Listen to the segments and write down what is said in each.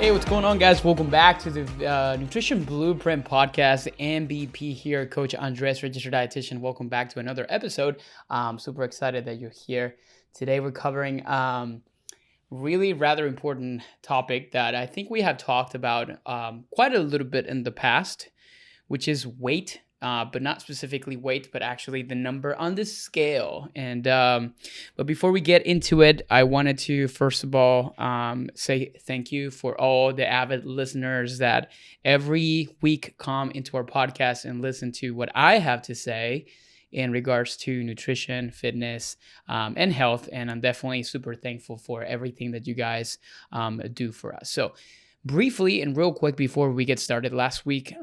Hey, what's going on, guys? Welcome back to the Nutrition Blueprint Podcast. MVP here, Coach Andres, registered dietitian. Welcome back to another episode. I'm super excited that you're here. Today we're covering really rather important topic that I think we have talked about quite a little bit in the past, which is weight. But not specifically weight, but actually the number on the scale. And but before we get into it, I wanted to first of all say thank you for all the avid listeners that every week come into our podcast and listen to what I have to say in regards to nutrition, fitness, and health. And I'm definitely super thankful for everything that you guys do for us. So briefly and real quick before we get started, last week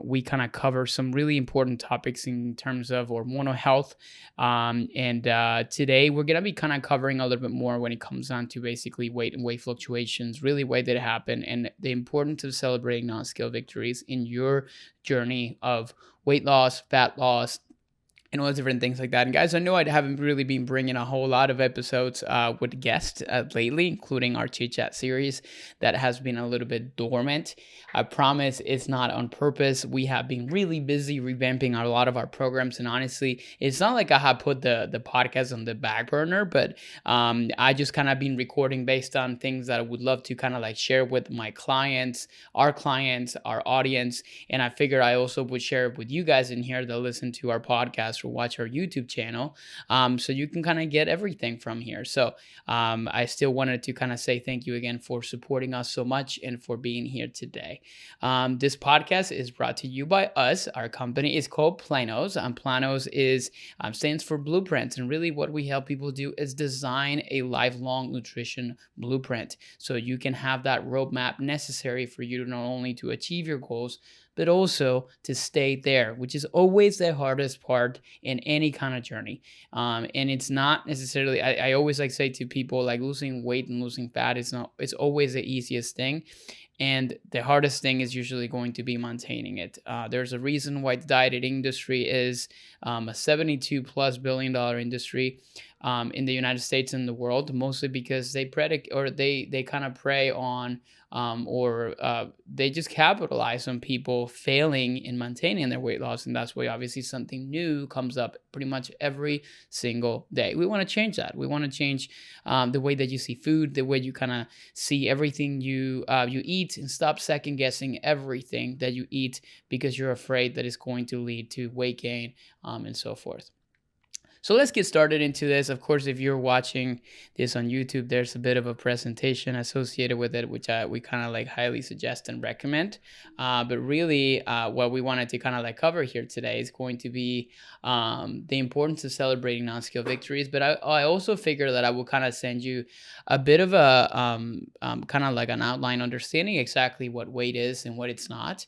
we kind of covered some really important topics in terms of hormonal health, and today we're going to be kind of covering a little bit more when it comes down to basically weight and weight fluctuations, really why did it happen, and the importance of celebrating non-scale victories in your journey of weight loss, fat loss, and all different things like that. And guys, I know I haven't really been bringing a whole lot of episodes with guests lately, including our Chit Chat series that has been a little bit dormant. I promise it's not on purpose. We have been really busy revamping a lot of our programs. And honestly, it's not like I have put the podcast on the back burner, but I just kind of been recording based on things that I would love to kind of like share with my clients, our audience. And I figured I also would share it with you guys in here that listen to our podcast or watch our YouTube channel, so you can kind of get everything from here. So I still wanted to kind of say thank you again for supporting us so much and for being here today. This podcast is brought to you by us. Our company is called Planos, and Planos stands for blueprints, and really what we help people do is design a lifelong nutrition blueprint so you can have that roadmap necessary for you to not only to achieve your goals, but also to stay there, which is always the hardest part in any kind of journey. And it's not necessarily, I always like say to people, like losing weight and losing fat it's always the easiest thing. And the hardest thing is usually going to be maintaining it. There's a reason why the dieting industry is a $72+ billion industry in the United States and the world, mostly because they kind of prey on they just capitalize on people failing in maintaining their weight loss. And that's why obviously something new comes up pretty much every single day. We want to change that. We want to change the way that you see food, the way you kind of see everything you eat, and stop second guessing everything that you eat because you're afraid that it's going to lead to weight gain and so forth. So let's get started into this. Of course, if you're watching this on YouTube, there's a bit of a presentation associated with it, which we kind of like highly suggest and recommend. But really, what we wanted to kind of like cover here today is going to be the importance of celebrating non-scale victories. But I also figure that I will kind of send you a bit of a kind of like an outline understanding exactly what weight is and what it's not.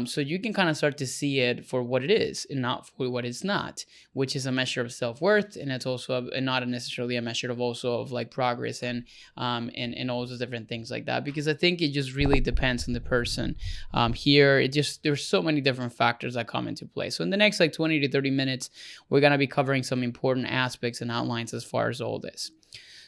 So you can kind of start to see it for what it is and not for what it's not, which is a measure of self-worth, and it's also not necessarily a measure of like progress and all those different things like that, because I think it just really depends on the person. There's so many different factors that come into play. So in the next like 20 to 30 minutes, we're going to be covering some important aspects and outlines as far as all this.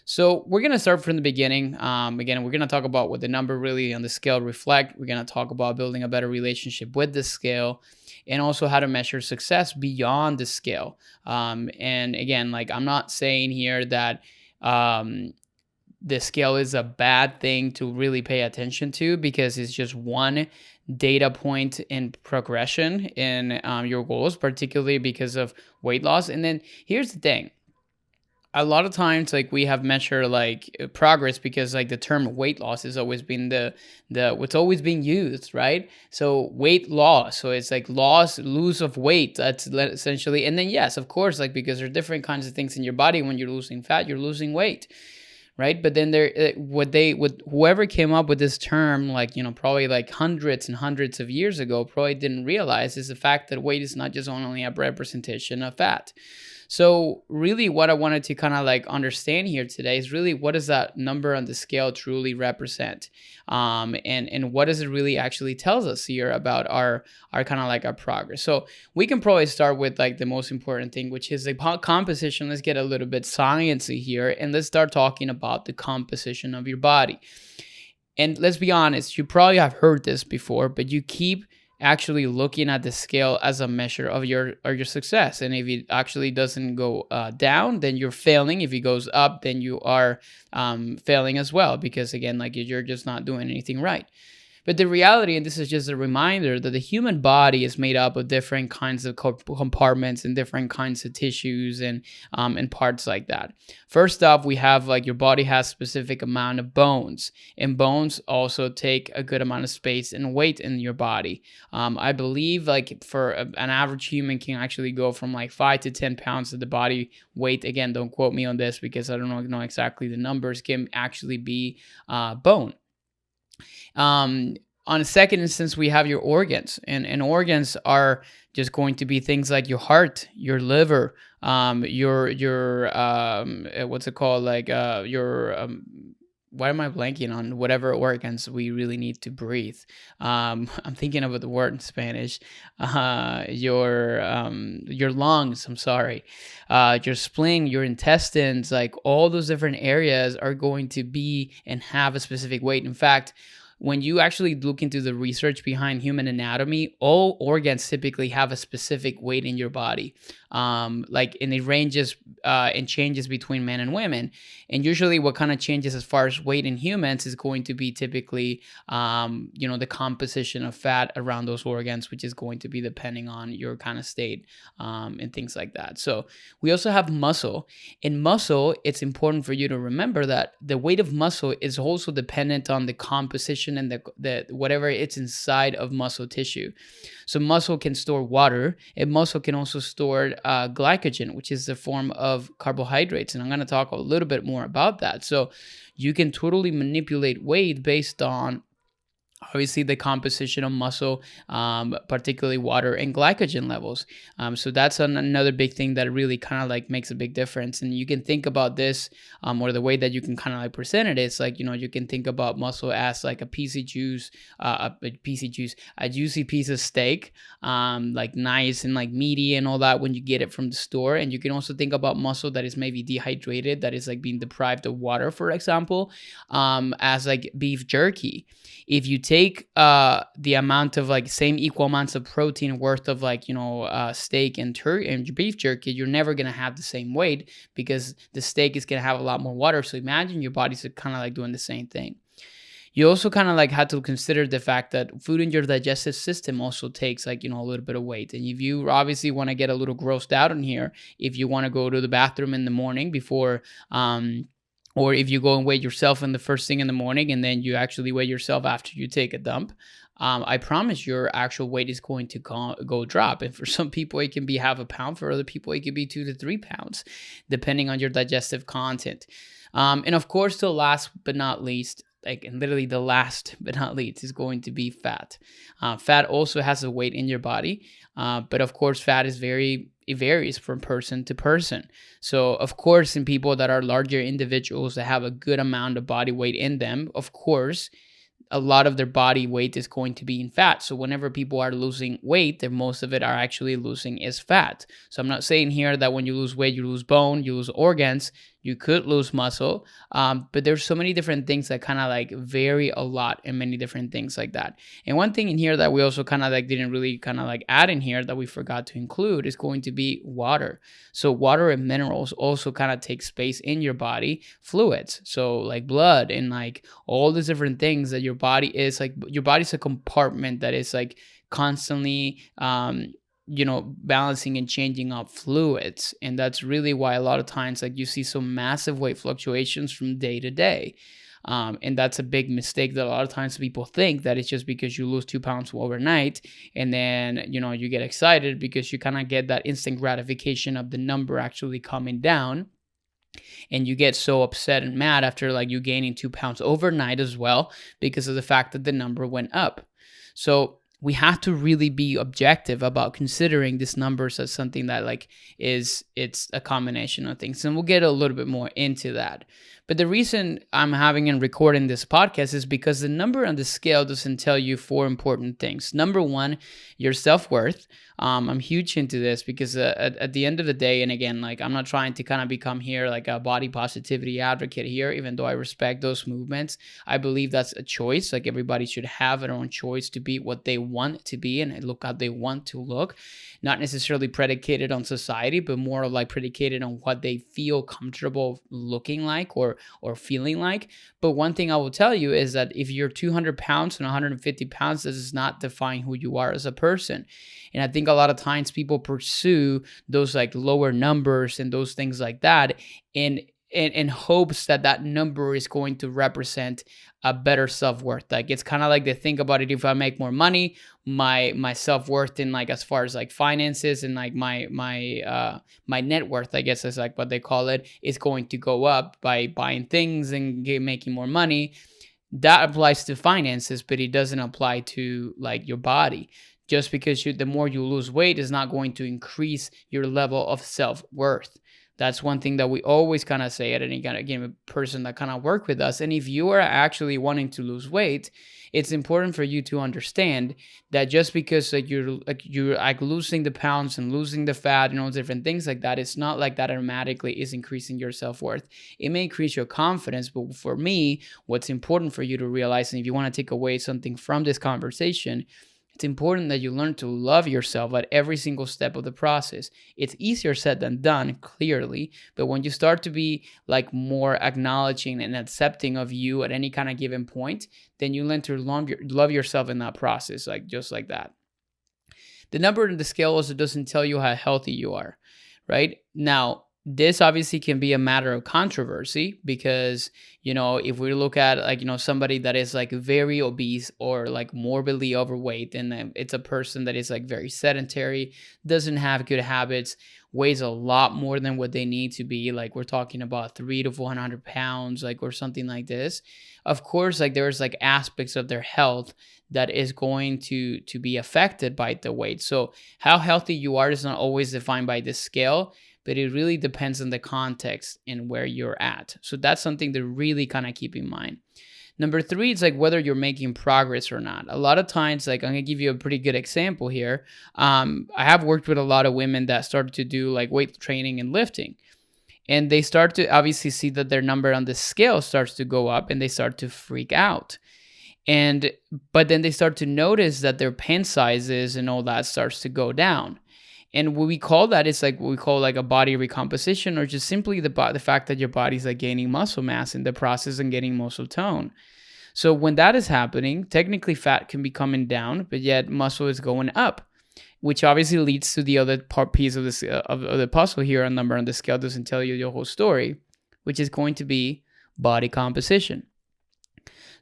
So we're going to start from the beginning. Again, we're going to talk about what the number really on the scale reflect. We're going to talk about building a better relationship with the scale, and also how to measure success beyond the scale. And again, like I'm not saying here that the scale is a bad thing to really pay attention to, because it's just one data point in progression in your goals, particularly because of weight loss. And then here's the thing. A lot of times, like we have measured like progress because like the term weight loss has always been the what's always being used, right? So weight loss, so it's like lose of weight. That's essentially, and then yes, of course, like because there are different kinds of things in your body. When you're losing fat, you're losing weight, right? But then whoever came up with this term, like probably like hundreds and hundreds of years ago, probably didn't realize is the fact that weight is not just only a representation of fat. So really what I wanted to kind of like understand here today is really what does that number on the scale truly represent? And what does it really actually tells us here about our kind of like our progress? So we can probably start with like the most important thing, which is the composition. Let's get a little bit sciencey here and let's start talking about the composition of your body. And let's be honest, you probably have heard this before, but you keep actually looking at the scale as a measure of your success. And if it actually doesn't go down, then you're failing. If it goes up, then you are failing as well, because again, like, you're just not doing anything right. But the reality, and this is just a reminder, that the human body is made up of different kinds of compartments and different kinds of tissues and parts like that. First off, we have, like, your body has specific amount of bones, and bones also take a good amount of space and weight in your body. I believe, like, for an average human can actually go from like 5 to 10 pounds of the body weight. Again, don't quote me on this because I don't know exactly the numbers, can actually be bone. On a second instance, we have your organs, and organs are just going to be things like your heart, your liver, your what's it called, like your why am I blanking on whatever organs we really need to breathe? I'm thinking about the word in Spanish. Your lungs. I'm sorry. Your spleen, your intestines, like all those different areas are going to be and have a specific weight. In fact, when you actually look into the research behind human anatomy, all organs typically have a specific weight in your body. And it ranges and changes between men and women. And usually what kind of changes as far as weight in humans is going to be typically, the composition of fat around those organs, which is going to be depending on your kind of state and things like that. So we also have muscle. In muscle, it's important for you to remember that the weight of muscle is also dependent on the composition and the whatever it's inside of muscle tissue. So muscle can store water, and muscle can also store glycogen, which is the form of carbohydrates. And I'm going to talk a little bit more about that. So you can totally manipulate weight based on obviously the composition of muscle, particularly water and glycogen levels. So that's another big thing that really kind of like makes a big difference. And you can think about this, or the way that you can kind of like present it is like, you can think about muscle as like a juicy piece of steak, like nice and like meaty and all that when you get it from the store. And you can also think about muscle that is maybe dehydrated, that is like being deprived of water, for example, as like beef jerky. If you take the amount of like same equal amounts of protein worth of like, steak and beef jerky, you're never going to have the same weight because the steak is going to have a lot more water. So imagine your body's kind of like doing the same thing. You also kind of like had to consider the fact that food in your digestive system also takes like, a little bit of weight. And if you obviously want to get a little grossed out in here, if you want to go to the bathroom in the morning before, or if you go and weigh yourself in the first thing in the morning and then you actually weigh yourself after you take a dump, I promise your actual weight is going to go drop. And for some people, it can be half a pound. For other people, it could be 2 to 3 pounds, depending on your digestive content. And of course, the last but not least, is going to be fat. Fat also has a weight in your body, but of course, fat is it varies from person to person. So of course, in people that are larger individuals that have a good amount of body weight in them, of course, a lot of their body weight is going to be in fat. So whenever people are losing weight, then most of it are actually losing is fat. So I'm not saying here that when you lose weight, you lose bone, you lose organs. You could lose muscle, but there's so many different things that kind of like vary a lot in many different things like that. And one thing in here that we also kind of like didn't really kind of like add in here that we forgot to include is going to be water. So water and minerals also kind of take space in your body, fluids. So like blood and like all these different things that your body is like, your body's a compartment that is like constantly, balancing and changing up fluids. And that's really why a lot of times like you see some massive weight fluctuations from day to day. And that's a big mistake that a lot of times people think that it's just because you lose 2 pounds overnight and then, you get excited because you kind of get that instant gratification of the number actually coming down. And you get so upset and mad after like you gaining 2 pounds overnight as well because of the fact that the number went up. So we have to really be objective about considering these numbers as something that like it's a combination of things. And we'll get a little bit more into that. But the reason I'm having and recording this podcast is because the number on the scale doesn't tell you four important things. Number one, your self-worth. I'm huge into this because at the end of the day, and again, like I'm not trying to kind of become here like a body positivity advocate here, even though I respect those movements. I believe that's a choice. Like everybody should have their own choice to be what they want to be and look how they want to look. Not necessarily predicated on society, but more like predicated on what they feel comfortable looking like or feeling like. But one thing I will tell you is that if you're 200 pounds and 150 pounds, this does not define who you are as a person. And I think a lot of times people pursue those like lower numbers and those things like that in hopes that that number is going to represent a better self-worth. Like it's kind of like they think about it, if I make more money, my self-worth in like as far as like finances and like my net worth, I guess is like what they call it, is going to go up by buying things and making more money. That applies to finances, but it doesn't apply to like your body. Just because the more you lose weight is not going to increase your level of self-worth. That's one thing that we always kind of say at any kind of again, person that kind of work with us. And if you are actually wanting to lose weight, it's important for you to understand that just because like you're losing the pounds and losing the fat and all different things like that, it's not like that automatically is increasing your self-worth. It may increase your confidence, but for me, what's important for you to realize, and if you want to take away something from this conversation, it's important that you learn to love yourself at every single step of the process. It's easier said than done, clearly, but when you start to be like more acknowledging and accepting of you at any kind of given point, then you learn to love yourself in that process, like just like that. The number in the scale also doesn't tell you how healthy you are, right? Now, this obviously can be a matter of controversy because, if we look at like, somebody that is like very obese or like morbidly overweight, and it's a person that is like very sedentary, doesn't have good habits, weighs a lot more than what they need to be. Like we're talking about 300 to 400 pounds, like, or something like this. Of course, like there's like aspects of their health that is going to be affected by the weight. So how healthy you are is not always defined by the scale, but it really depends on the context and where you're at. So that's something to really kind of keep in mind. Number three, it's like whether you're making progress or not. A lot of times, like I'm gonna give you a pretty good example here. I have worked with a lot of women that started to do like weight training and lifting. And they start to obviously see that their number on the scale starts to go up and they start to freak out. But then they start to notice that their pen sizes and all that starts to go down. And what we call that is like what we call like a body recomposition, or just simply the fact that your body's like gaining muscle mass in the process and getting muscle tone. So when that is happening, technically fat can be coming down, but yet muscle is going up, which obviously leads to the other piece of this of the puzzle here. A number on the scale doesn't tell you your whole story, which is going to be body composition.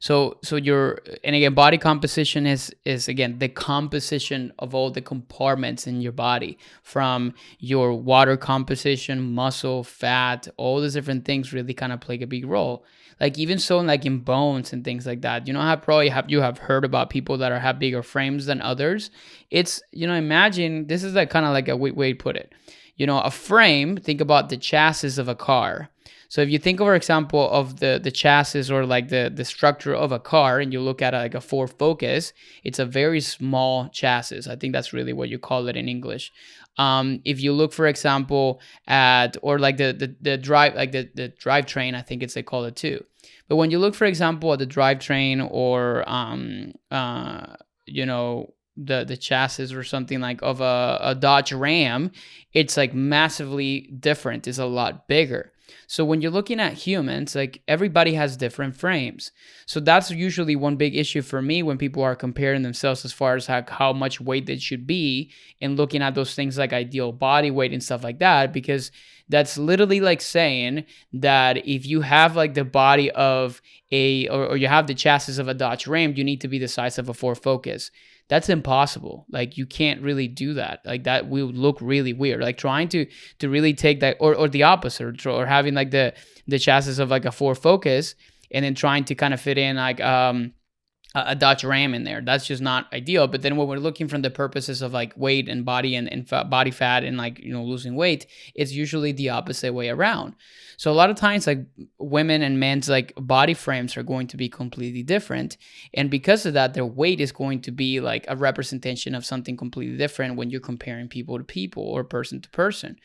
So and again, body composition is again the composition of all the compartments in your body, from your water composition, muscle, fat, all these different things really kind of play a big role. Like even so, like in bones and things like that. You have heard about people that have bigger frames than others. It's imagine this is like kind of like a way to put it. A frame. Think about the chassis of a car. So if you think, for example, of the chassis or like the structure of a car, and you look at like a Ford Focus, it's a very small chassis. I think that's really what you call it in English. If you look, for example, at or like the drivetrain, I think they call it too. But when you look, for example, at the drivetrain or the chassis or something like of a Dodge Ram, it's like massively different. It's a lot bigger. So when you're looking at humans, like everybody has different frames. So that's usually one big issue for me when people are comparing themselves as far as how much weight they should be, and looking at those things like ideal body weight and stuff like that, because that's literally like saying that if you have like the body of or you have the chassis of a Dodge Ram, you need to be the size of a Ford Focus. That's impossible. Like you can't really do that. Like that will look really weird. Like trying to really take that or the opposite, or having like the chassis of like a Ford Focus and then trying to kind of fit in like a a Dutch Ram in there. That's just not ideal. But then when we're looking from the purposes of like weight and body and body fat and like, losing weight, it's usually the opposite way around. So a lot of times like women and men's like body frames are going to be completely different. And because of that, their weight is going to be like a representation of something completely different when you're comparing people to people or person to person.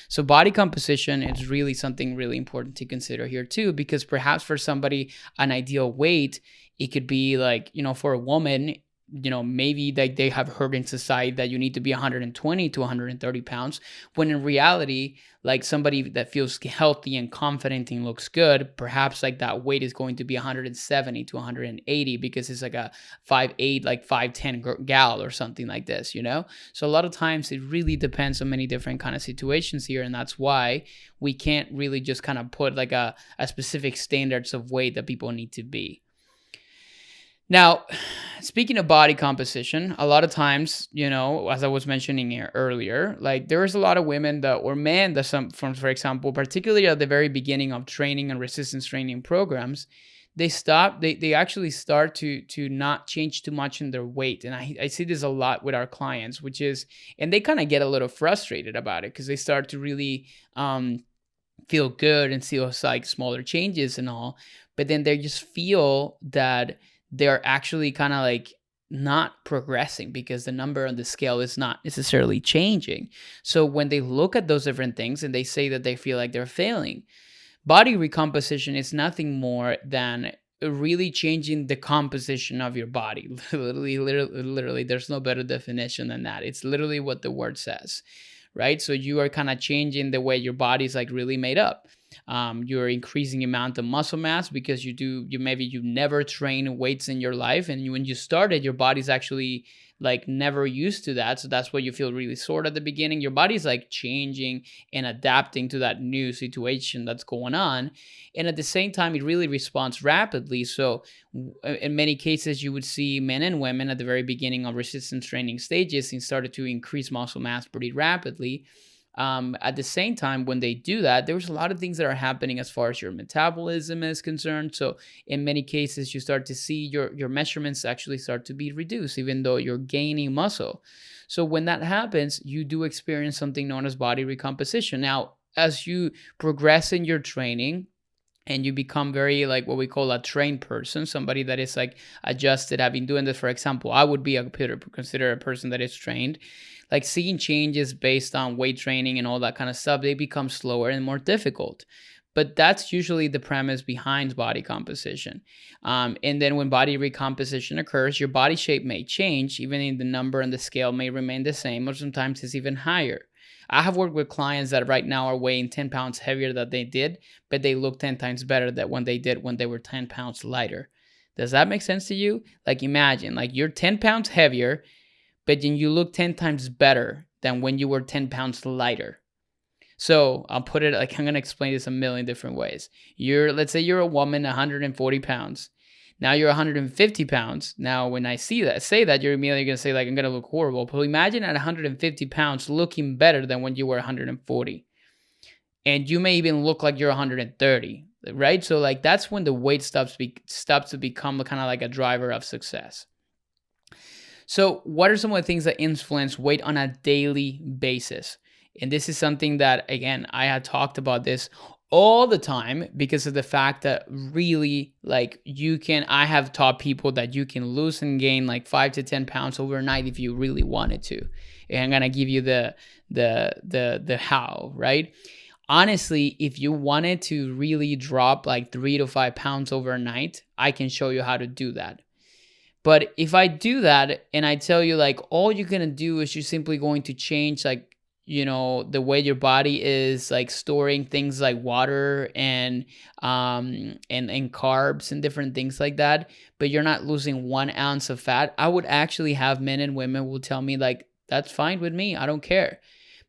So body composition is really something really important to consider here too, because perhaps for somebody, an ideal weight, it could be like, for a woman, maybe like they have heard in society that you need to be 120 to 130 pounds, when in reality, like somebody that feels healthy and confident and looks good, perhaps like that weight is going to be 170 to 180 because it's like a 5'8", like 5'10" gal or something like this, So a lot of times it really depends on many different kind of situations here. And that's why we can't really just kind of put like a specific standards of weight that people need to be. Now, speaking of body composition, a lot of times, as I was mentioning here earlier, like there's a lot of women or men that for example, particularly at the very beginning of training and resistance training programs, they actually start to not change too much in their weight. And I see this a lot with our clients, and they kind of get a little frustrated about it because they start to really feel good and see like smaller changes and all, but then they just feel that they're actually kind of like not progressing because the number on the scale is not necessarily changing. So when they look at those different things and they say that they feel like they're failing, body recomposition is nothing more than really changing the composition of your body. Literally, there's no better definition than that. It's literally what the word says, right? So you are kind of changing the way your body's like really made up. You're increasing the amount of muscle mass because you never trained weights in your life, and when you started, your body's actually like never used to that. So that's why you feel really sore at the beginning. Your body's like changing and adapting to that new situation that's going on. And at the same time, it really responds rapidly. So in many cases, you would see men and women at the very beginning of resistance training stages and started to increase muscle mass pretty rapidly. At the same time, when they do that, there's a lot of things that are happening as far as your metabolism is concerned. So in many cases, you start to see your measurements actually start to be reduced, even though you're gaining muscle. So when that happens, you do experience something known as body recomposition. Now, as you progress in your training, and you become very like what we call a trained person, somebody that is like adjusted. I've been doing this, for example, I would be consider a person that is trained. Like seeing changes based on weight training and all that kind of stuff, they become slower and more difficult. But that's usually the premise behind body composition. And then when body recomposition occurs, your body shape may change, even if the number on the scale may remain the same, or sometimes it's even higher. I have worked with clients that right now are weighing 10 pounds heavier than they did, but they look 10 times better than when they did when they were 10 pounds lighter. Does that make sense to you? Like imagine, like you're 10 pounds heavier, but then you look 10 times better than when you were 10 pounds lighter. So I'll put it like, I'm going to explain this a million different ways. Let's say you're a woman, 140 pounds. Now you're 150 pounds. Now, when I say that, you're immediately going to say, like, I'm going to look horrible. But imagine at 150 pounds looking better than when you were 140. And you may even look like you're 130, right? So, like, that's when the weight stops to become kind of like a driver of success. So, what are some of the things that influence weight on a daily basis? And this is something that, again, I had talked about this all the time because of the fact that really like I have taught people that you can lose and gain like 5 to 10 pounds overnight if you really wanted to. And I'm going to give you the how, right? Honestly, if you wanted to really drop like 3 to 5 pounds overnight, I can show you how to do that. But if I do that and I tell you like all you're going to do is you're simply going to change like the way your body is like storing things like water and carbs and different things like that, but you're not losing 1 ounce of fat, I would actually have men and women who will tell me like, that's fine with me, I don't care.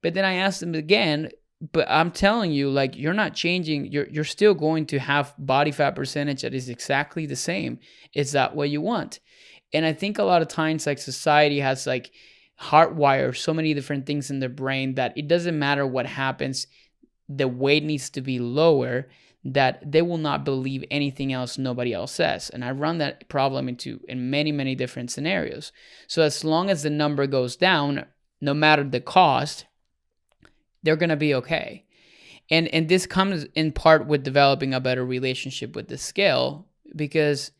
But then I ask them again, but I'm telling you, like, you're not changing, you're still going to have body fat percentage that is exactly the same. Is that what you want? And I think a lot of times like society has like hardwire so many different things in their brain that it doesn't matter what happens, the weight needs to be lower that they will not believe anything else nobody else says. And I run that problem in many, many different scenarios. So as long as the number goes down, no matter the cost, they're going to be okay. And this comes in part with developing a better relationship with the scale, because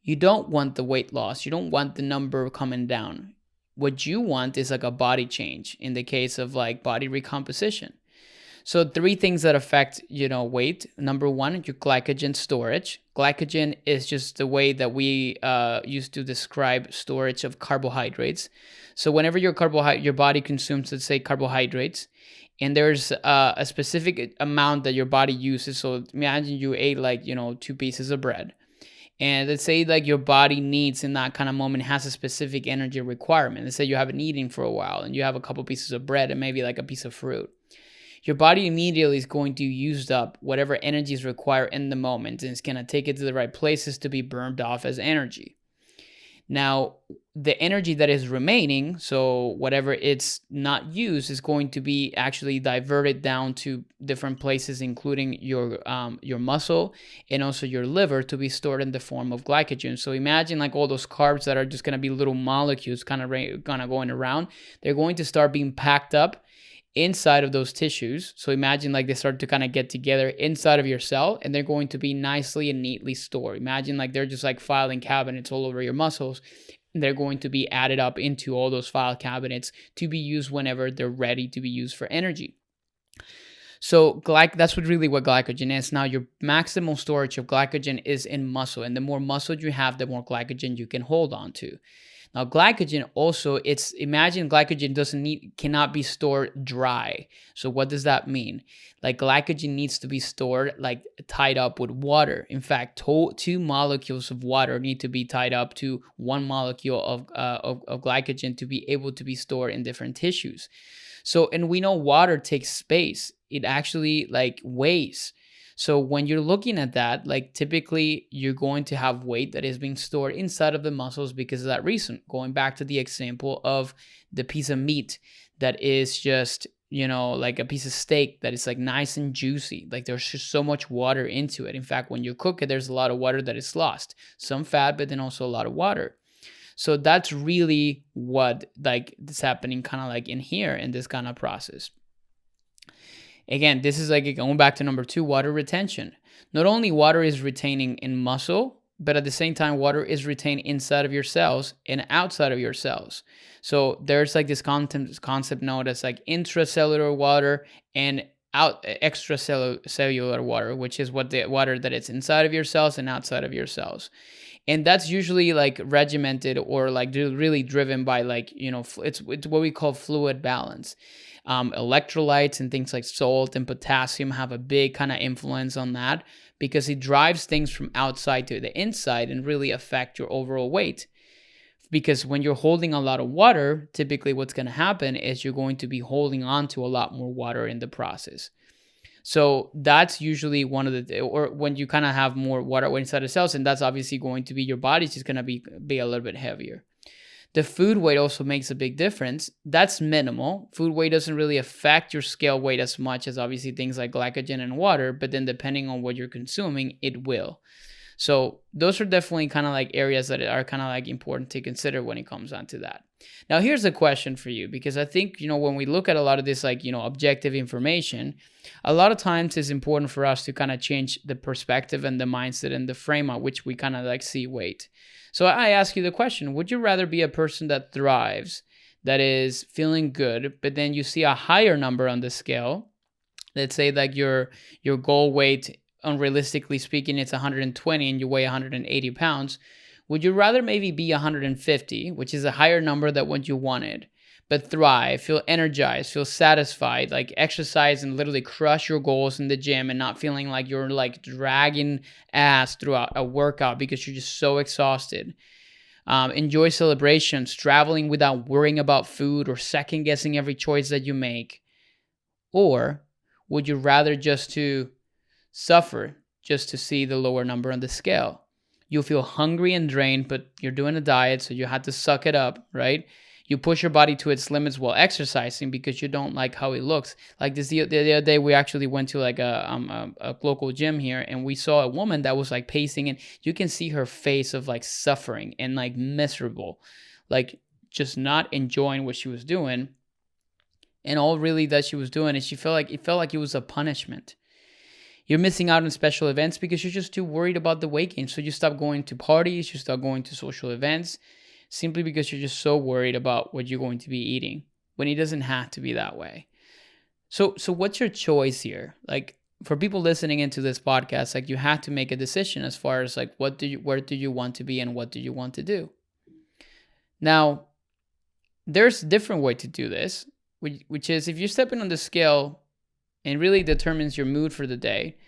you don't want the weight loss. You don't want the number coming down. What you want is like a body change in the case of like body recomposition. So 3 things that affect, weight. Number 1, your glycogen storage. Glycogen is just the way that we used to describe storage of carbohydrates. So whenever your body consumes, let's say, carbohydrates, and there's a specific amount that your body uses. So imagine you ate 2 pieces of bread. And let's say like your body needs in that kind of moment has a specific energy requirement. Let's say you haven't eaten for a while and you have a couple pieces of bread and maybe like a piece of fruit. Your body immediately is going to use up whatever energy is required in the moment, and it's going to take it to the right places to be burned off as energy. Now, the energy that is remaining, so whatever it's not used, is going to be actually diverted down to different places, including your muscle and also your liver, to be stored in the form of glycogen. So imagine like all those carbs that are just going to be little molecules kind of going around. They're going to start being packed up inside of those tissues. So imagine like they start to kind of get together inside of your cell, and they're going to be nicely and neatly stored. Imagine like they're just like filing cabinets all over your muscles. They're going to be added up into all those file cabinets to be used whenever they're ready to be used for energy. So that's what glycogen is. Now, your maximal storage of glycogen is in muscle, and the more muscle you have, the more glycogen you can hold on to. Now, glycogen also, imagine glycogen cannot be stored dry. So what does that mean? Like glycogen needs to be stored like tied up with water. In fact, 2 molecules of water need to be tied up to 1 molecule of glycogen to be able to be stored in different tissues. So, and we know water takes space. It actually like weighs. So when you're looking at that, like typically you're going to have weight that is being stored inside of the muscles because of that reason. Going back to the example of the piece of meat that is just, like a piece of steak that is like nice and juicy. Like there's just so much water into it. In fact, when you cook it, there's a lot of water that is lost. Some fat, but then also a lot of water. So that's really what like is happening kind of like in here in this kind of process. Again, this is like going back to number 2, water retention. Not only water is retaining in muscle, but at the same time, water is retained inside of your cells and outside of your cells. So there's like this concept known as like intracellular water and extracellular water, which is what the water that is inside of your cells and outside of your cells. And that's usually like regimented or like really driven by like, it's what we call fluid balance. Electrolytes and things like salt and potassium have a big kind of influence on that because it drives things from outside to the inside and really affect your overall weight. Because when you're holding a lot of water, typically what's going to happen is you're going to be holding on to a lot more water in the process. So that's usually one of or when you kind of have more water inside the cells, and that's obviously going to be your body's just going to be a little bit heavier. The food weight also makes a big difference. That's minimal. Food weight doesn't really affect your scale weight as much as obviously things like glycogen and water, but then depending on what you're consuming, it will. So those are definitely kind of like areas that are kind of like important to consider when it comes down to that. Now, here's a question for you, because I think, when we look at a lot of this, like, objective information, a lot of times it's important for us to kind of change the perspective and the mindset and the frame at which we kind of like see weight. So I ask you the question, would you rather be a person that thrives, that is feeling good, but then you see a higher number on the scale? Let's say like your goal weight, unrealistically speaking, it's 120 and you weigh 180 pounds. Would you rather maybe be 150, which is a higher number than what you wanted, but thrive, feel energized, feel satisfied, like exercise and literally crush your goals in the gym and not feeling like you're like dragging ass throughout a workout because you're just so exhausted. Enjoy celebrations, traveling without worrying about food or second guessing every choice that you make? Or would you rather just to suffer just to see the lower number on the scale? You'll feel hungry and drained, but you're doing a diet, so you had to suck it up, right? You push your body to its limits while exercising because you don't like how it looks. Like the other day, we actually went to like a local gym here, and we saw a woman that was like pacing, and you can see her face of like suffering and like miserable, like just not enjoying what she was doing. And all really that she was doing is she felt like it was a punishment. You're missing out on special events because you're just too worried about the weight gain. So you stop going to parties, you stop going to social events, simply because you're just so worried about what you're going to be eating, when it doesn't have to be that way. So what's your choice here? Like, for people listening into this podcast, like, you have to make a decision as far as like where do you want to be and what do you want to do. Now, there's a different way to do this, which is if you're stepping on the scale and really determines your mood for the day,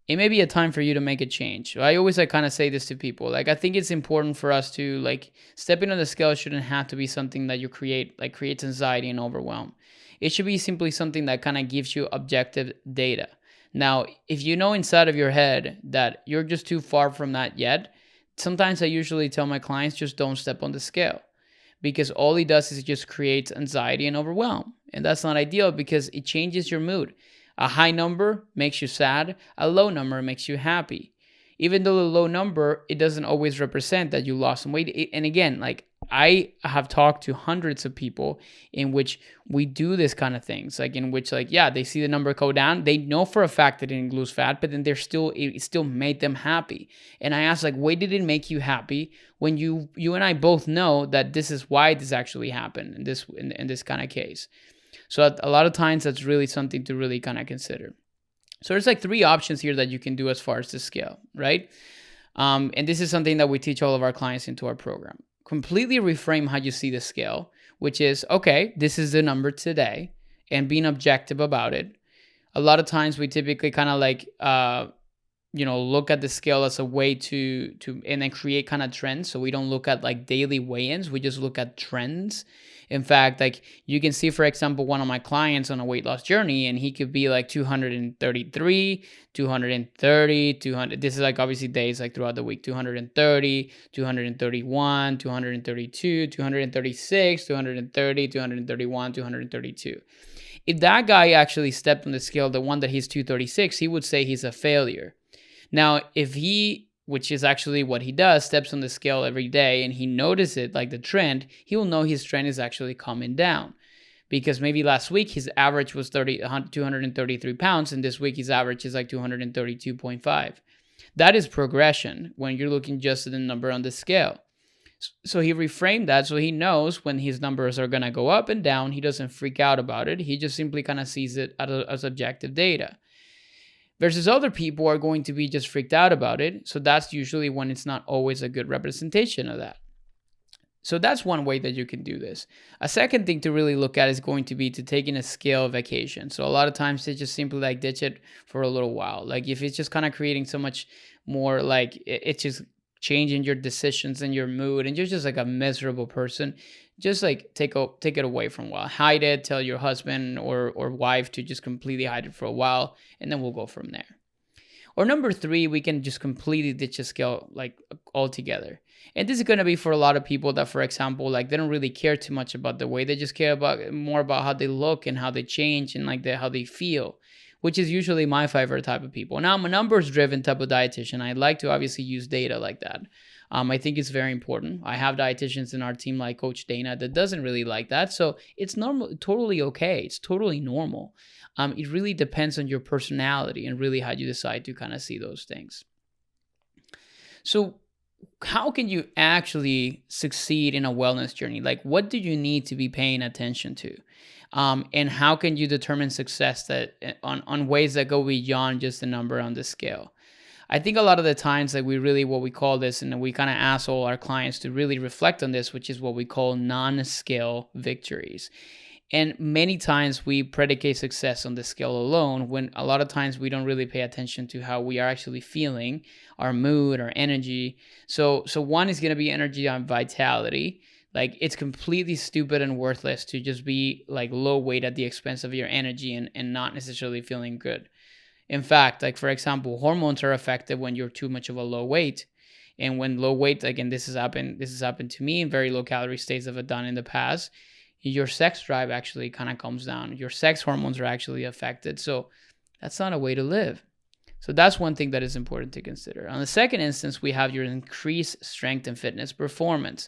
it may be a time for you to make a change. I always like kind of say this to people. Like, I think it's important for us to like stepping on the scale shouldn't have to be something that you creates anxiety and overwhelm. It should be simply something that kind of gives you objective data. Now, if you know inside of your head that you're just too far from that yet, sometimes I usually tell my clients just don't step on the scale, because all it does is it just creates anxiety and overwhelm. And that's not ideal because it changes your mood. A high number makes you sad. A low number makes you happy. Even though the low number, it doesn't always represent that you lost some weight. And again, like, I have talked to hundreds of people in which we do this kind of things, like in which, like, yeah, they see the number go down. They know for a fact that it didn't lose fat, but then it still made them happy. And I asked, like, why did it make you happy when you and I both know that this is why this actually happened in this kind of case? So a lot of times that's really something to really kind of consider. So there's like 3 options here that you can do as far as the scale, right? And this is something that we teach all of our clients into our program. Completely reframe how you see the scale, which is, okay, this is the number today, and being objective about it. A lot of times we typically kind of like, look at the scale as a way to and then create kind of trends. So we don't look at like daily weigh-ins, we just look at trends. In fact, like, you can see, for example, one of my clients on a weight loss journey, and he could be like 233, 230, 200. This is like obviously days like throughout the week, 230, 231, 232, 236, 230, 231, 232. If that guy actually stepped on the scale, the one that he's 236, he would say he's a failure. Now, if he, which is actually what he does, steps on the scale every day and he notices it, like the trend, he will know his trend is actually coming down. Because maybe last week his average was 233 pounds, and this week his average is like 232.5. That is progression when you're looking just at the number on the scale. So he reframed that so he knows when his numbers are going to go up and down, he doesn't freak out about it. He just simply kind of sees it as objective data. Versus other people are going to be just freaked out about it. So that's usually when it's not always a good representation of that. So that's one way that you can do this. A second thing to really look at is going to be to taking a scale vacation. So a lot of times they just simply like ditch it for a little while. Like, if it's just kind of creating so much more, like it's just changing your decisions and your mood, and you're just like a miserable person, just like take it away for a while. Hide it, tell your husband or wife to just completely hide it for a while, and then we'll go from there. Or number 3, we can just completely ditch the scale like altogether. And this is going to be for a lot of people that, for example, like they don't really care too much about the weight. They just care more about how they look and how they change and like how they feel, which is usually my favorite type of people. Now, I'm a numbers-driven type of dietitian. I like to obviously use data like that. I think it's very important. I have dietitians in our team like Coach Dana that doesn't really like that. So it's normal, totally okay. It's totally normal. It really depends on your personality and really how you decide to kind of see those things. So how can you actually succeed in a wellness journey? Like, what do you need to be paying attention to? And how can you determine success on ways that go beyond just the number on the scale? I think a lot of the times, like, we really, what we call this, and we kind of ask all our clients to really reflect on this, which is what we call non-scale victories. And many times we predicate success on the scale alone, when a lot of times we don't really pay attention to how we are actually feeling, our mood, our energy. So one is going to be energy and vitality. Like, it's completely stupid and worthless to just be like low weight at the expense of your energy and not necessarily feeling good. In fact, like, for example, hormones are affected when you're too much of a low weight. And when low weight, again, this has happened to me in very low calorie states that I've done in the past, your sex drive actually kind of comes down. Your sex hormones are actually affected. So that's not a way to live. So that's one thing that is important to consider. On the second instance, we have your increased strength and fitness performance,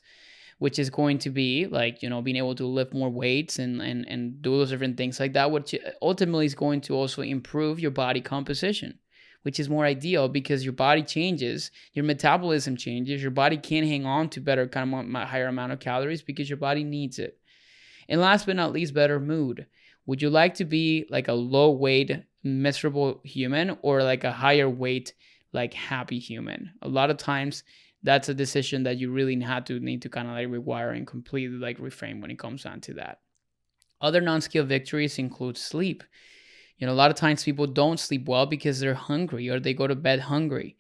which is going to be like, being able to lift more weights and do those different things like that, which ultimately is going to also improve your body composition, which is more ideal because your body changes, your metabolism changes, your body can't hang on to better kind of higher amount of calories because your body needs it. And last but not least, better mood. Would you like to be like a low weight, miserable human, or like a higher weight, like happy human? A lot of times that's a decision that you really need to kind of like rewire and completely like reframe when it comes down to that. Other non-skill victories include sleep. A lot of times people don't sleep well because they're hungry or they go to bed hungry.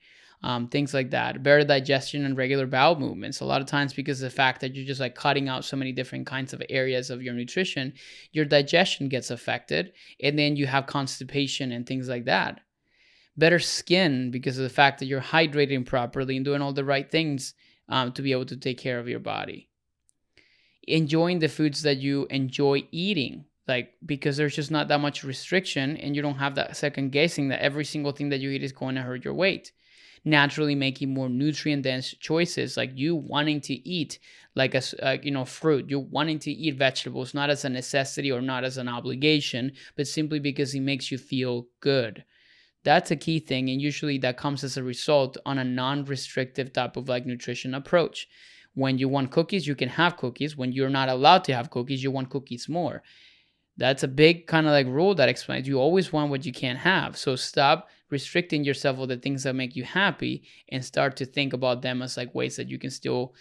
Things like that. Better digestion and regular bowel movements. A lot of times because of the fact that you're just like cutting out so many different kinds of areas of your nutrition, your digestion gets affected, and then you have constipation and things like that. Better skin because of the fact that you're hydrating properly and doing all the right things to be able to take care of your body. Enjoying the foods that you enjoy eating, like because there's just not that much restriction and you don't have that second guessing that every single thing that you eat is going to hurt your weight. Naturally making more nutrient dense choices, like you wanting to eat like a fruit, you wanting to eat vegetables, not as a necessity or not as an obligation, but simply because it makes you feel good. That's a key thing, and usually that comes as a result on a non-restrictive type of like nutrition approach. When you want cookies, you can have cookies. When you're not allowed to have cookies, you want cookies more. That's a big kind of like rule that explains you always want what you can't have. So stop restricting yourself of the things that make you happy and start to think about them as like ways that you can still,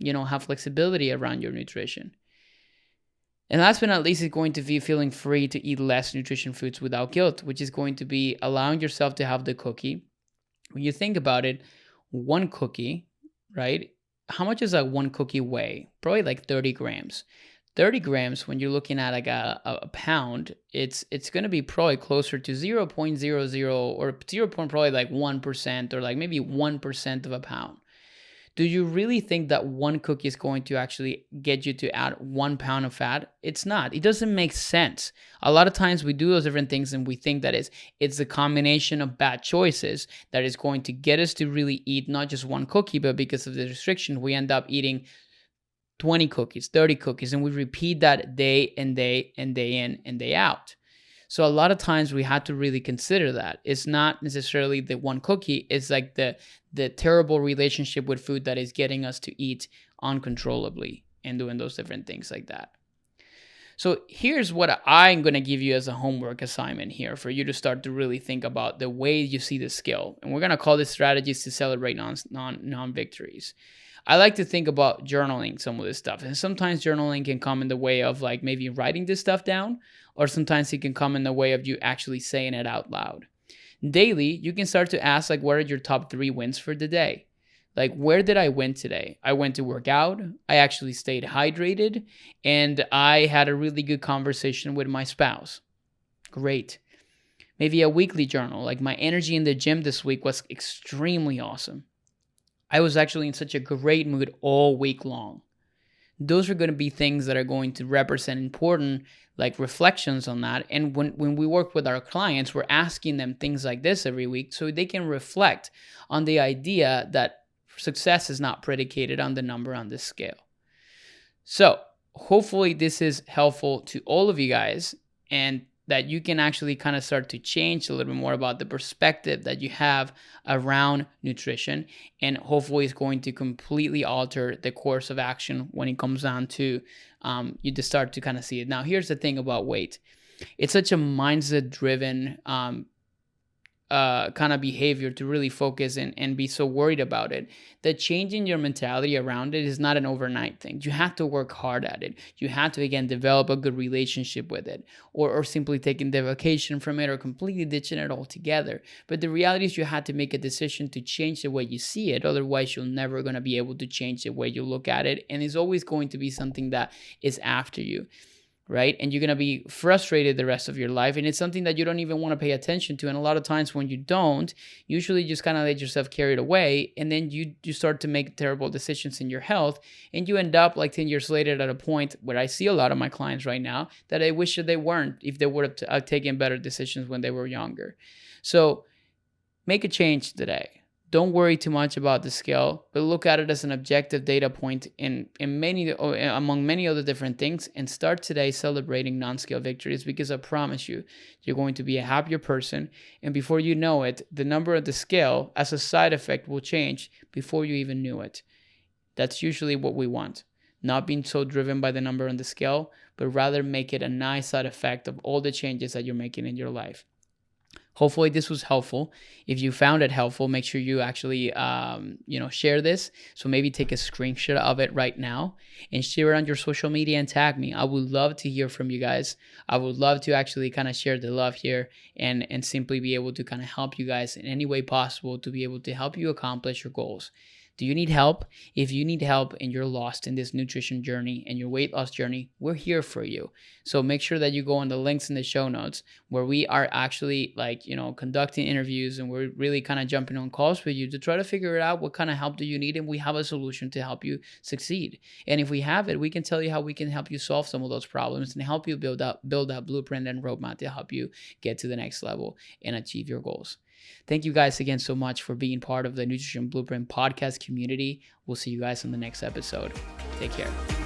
have flexibility around your nutrition. And last but not least is going to be feeling free to eat less nutrition foods without guilt, which is going to be allowing yourself to have the cookie. When you think about it, one cookie, right? How much does that one cookie weigh? Probably like 30 grams. 30 grams, when you're looking at like a pound, it's going to be probably closer to 0.00 or 0. Probably like 1% or like maybe 1% of a pound. Do you really think that one cookie is going to actually get you to add 1 pound of fat? It's not. It doesn't make sense. A lot of times we do those different things and we think that it's a combination of bad choices that is going to get us to really eat not just one cookie, but because of the restriction, we end up eating 20 cookies, 30 cookies, and we repeat that day and day and day in and day out. So a lot of times we have to really consider that. It's not necessarily the one cookie, it's like the terrible relationship with food that is getting us to eat uncontrollably and doing those different things like that. So here's what I'm going to give you as a homework assignment here for you to start to really think about the way you see the skill. And we're going to call this strategies to celebrate non-victories. I like to think about journaling some of this stuff. And sometimes journaling can come in the way of like maybe writing this stuff down, or sometimes it can come in the way of you actually saying it out loud. Daily, you can start to ask like, what are your top 3 wins for the day? Like, where did I win today? I went to work out, I actually stayed hydrated, and I had a really good conversation with my spouse. Great. Maybe a weekly journal, like my energy in the gym this week was extremely awesome. I was actually in such a great mood all week long. Those are going to be things that are going to represent important like reflections on that. And when we work with our clients, we're asking them things like this every week so they can reflect on the idea that success is not predicated on the number on this scale. So hopefully this is helpful to all of you guys, and that you can actually kind of start to change a little bit more about the perspective that you have around nutrition, and hopefully it's going to completely alter the course of action when it comes down to you to start to kind of see it. Now, here's the thing about weight. It's such a mindset-driven kind of behavior to really focus and be so worried about it, that changing your mentality around it is not an overnight thing. You have to work hard at it. You have to, again, develop a good relationship with it, or simply taking the vacation from it, or completely ditching it altogether. But the reality is you have to make a decision to change the way you see it. Otherwise, you're never going to be able to change the way you look at it. And it's always going to be something that is after you. right? And you're going to be frustrated the rest of your life. And it's something that you don't even want to pay attention to. And a lot of times when you don't, usually just kind of let yourself carried away. And then you start to make terrible decisions in your health. And you end up like 10 years later at a point where I see a lot of my clients right now that I wish that they weren't, if they would have taken better decisions when they were younger. So make a change today. Don't worry too much about the scale, but look at it as an objective data point among many other different things, and start today celebrating non-scale victories, because I promise you, you're going to be a happier person. And before you know it, the number of the scale as a side effect will change before you even knew it. That's usually what we want. Not being so driven by the number on the scale, but rather make it a nice side effect of all the changes that you're making in your life. Hopefully this was helpful. If you found it helpful, make sure you actually, share this. So maybe take a screenshot of it right now and share it on your social media and tag me. I would love to hear from you guys. I would love to actually kind of share the love here and simply be able to kind of help you guys in any way possible to be able to help you accomplish your goals. Do you need help? If you need help and you're lost in this nutrition journey and your weight loss journey, we're here for you. So make sure that you go on the links in the show notes where we are actually conducting interviews, and we're really kind of jumping on calls with you to try to figure it out. What kind of help do you need? And we have a solution to help you succeed. And if we have it, we can tell you how we can help you solve some of those problems and help you build that blueprint and roadmap to help you get to the next level and achieve your goals. Thank you guys again so much for being part of the Nutrition Blueprint podcast community. We'll see you guys on the next episode. Take care.